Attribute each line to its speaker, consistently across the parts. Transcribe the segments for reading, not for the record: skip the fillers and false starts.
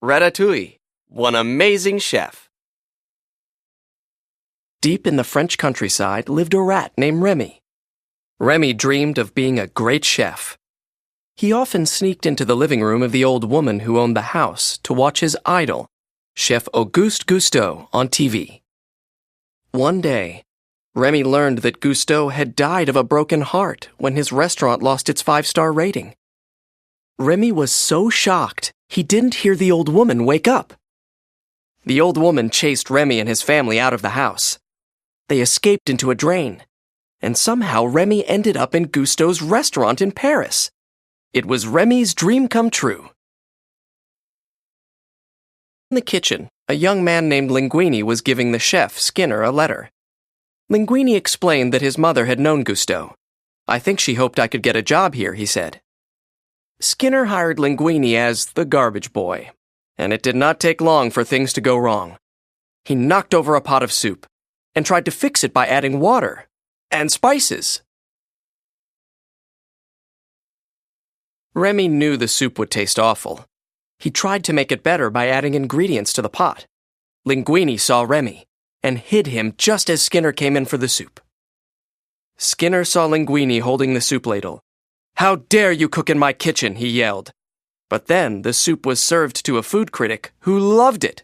Speaker 1: Ratatouille, one amazing chef.
Speaker 2: Deep in the French countryside lived a rat named Remy. Remy dreamed of being a great chef. He often sneaked into the living room of the old woman who owned the house to watch his idol, Chef Auguste Gusteau, on TV. One day, Remy learned that Gusteau had died of a broken heart when his restaurant lost its 5-star rating. Remy was so shocked he didn't hear the old woman wake up. The old woman chased Remy and his family out of the house. They escaped into a drain, and somehow Remy ended up in Gusteau's restaurant in Paris. It was Remy's dream come true. In the kitchen, a young man named Linguini was giving the chef, Skinner, a letter. Linguini explained that his mother had known Gusteau. "I think she hoped I could get a job here," he said. Skinner hired Linguini as the garbage boy, and it did not take long for things to go wrong. He knocked over a pot of soup and tried to fix it by adding water and spices. Remy knew the soup would taste awful. He tried to make it better by adding ingredients to the pot. Linguini saw Remy and hid him just as Skinner came in for the soup. Skinner saw Linguini holding the soup ladle. "How dare you cook in my kitchen?" he yelled. But then the soup was served to a food critic who loved it.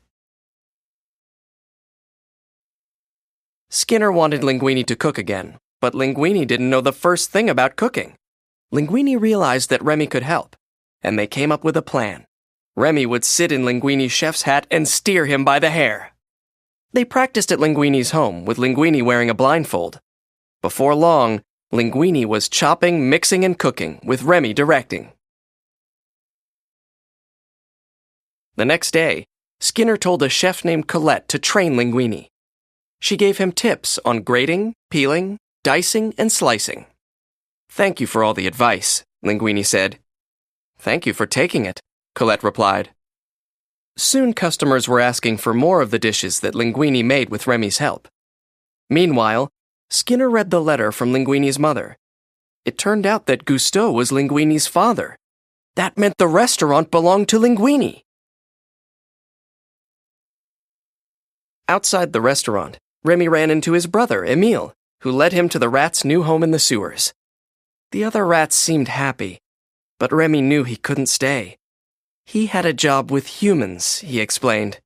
Speaker 2: Skinner wanted Linguini to cook again, but Linguini didn't know the first thing about cooking. Linguini realized that Remy could help, and they came up with a plan. Remy would sit in Linguini's chef's hat and steer him by the hair. They practiced at Linguini's home, with Linguini wearing a blindfold. Before long, Linguini was chopping, mixing, and cooking, with Remy directing. The next day, Skinner told a chef named Colette to train Linguini. She gave him tips on grating, peeling, dicing, and slicing. "Thank you for all the advice," Linguini said. "Thank you for taking it," Colette replied. Soon customers were asking for more of the dishes that Linguini made with Remy's help. Meanwhile, Skinner read the letter from Linguini's mother. It turned out that Gusteau was Linguini's father. That meant the restaurant belonged to Linguini. Outside the restaurant, Remy ran into his brother, Emile, who led him to the rat's new home in the sewers. The other rats seemed happy, but Remy knew he couldn't stay. He had a job with humans, he explained.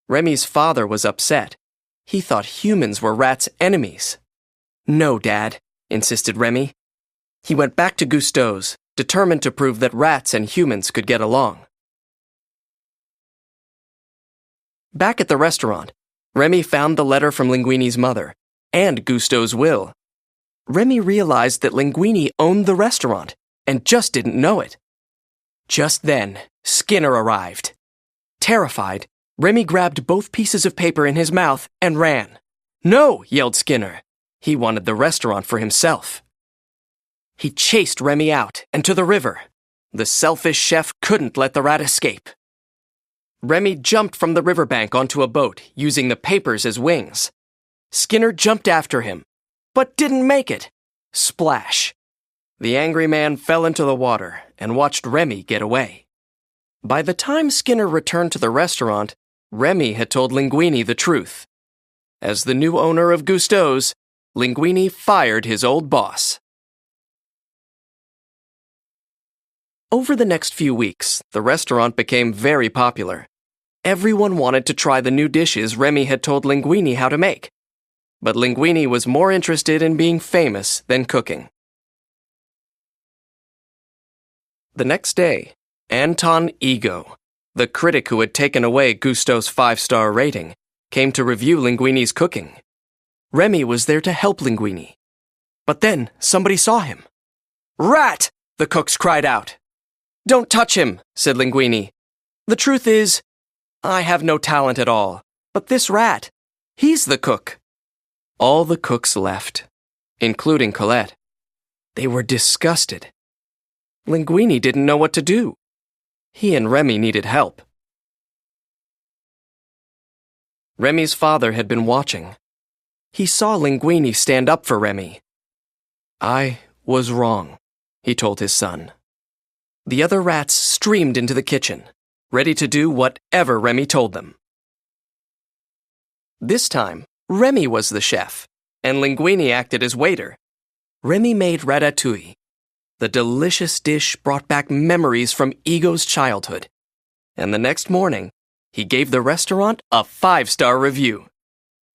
Speaker 2: Remy's father was upset. He thought humans were rats' enemies. "No, Dad," insisted Remy. He went back to Gusteau's, determined to prove that rats and humans could get along. Back at the restaurant, Remy found the letter from Linguini's mother and Gusteau's will. Remy realized that Linguini owned the restaurant and just didn't know it. Just then, Skinner arrived. Terrified, Remy grabbed both pieces of paper in his mouth and ran. "No!" yelled Skinner. He wanted the restaurant for himself. He chased Remy out and to the river. The selfish chef couldn't let the rat escape. Remy jumped from the riverbank onto a boat, using the papers as wings. Skinner jumped after him, but didn't make it. Splash! The angry man fell into the water and watched Remy get away. By the time Skinner returned to the restaurant, Remy had told Linguini the truth. As the new owner of Gusteau's, Linguini fired his old boss. Over the next few weeks, the restaurant became very popular. Everyone wanted to try the new dishes Remy had told Linguini how to make. But Linguini was more interested in being famous than cooking. The next day, Anton Ego, the critic who had taken away Gusteau's 5-star rating, came to review Linguini's cooking. Remy was there to help Linguini. But then somebody saw him. "Rat!" the cooks cried out. "Don't touch him," said Linguini. "The truth is, I have no talent at all, but this rat, he's the cook." All the cooks left, including Colette. They were disgusted. Linguini didn't know what to do. He and Remy needed help. Remy's father had been watching. He saw Linguini stand up for Remy. "I was wrong," he told his son. The other rats streamed into the kitchen, ready to do whatever Remy told them. This time, Remy was the chef, and Linguini acted as waiter. Remy made ratatouille. The delicious dish brought back memories from Ego's childhood. And the next morning, he gave the restaurant a 5-star review.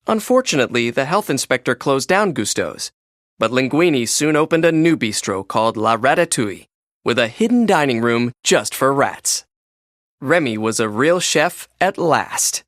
Speaker 2: Unfortunately, the health inspector closed down Gusto's, but Linguini soon opened a new bistro called La Ratatouille, with a hidden dining room just for rats. Remy was a real chef at last.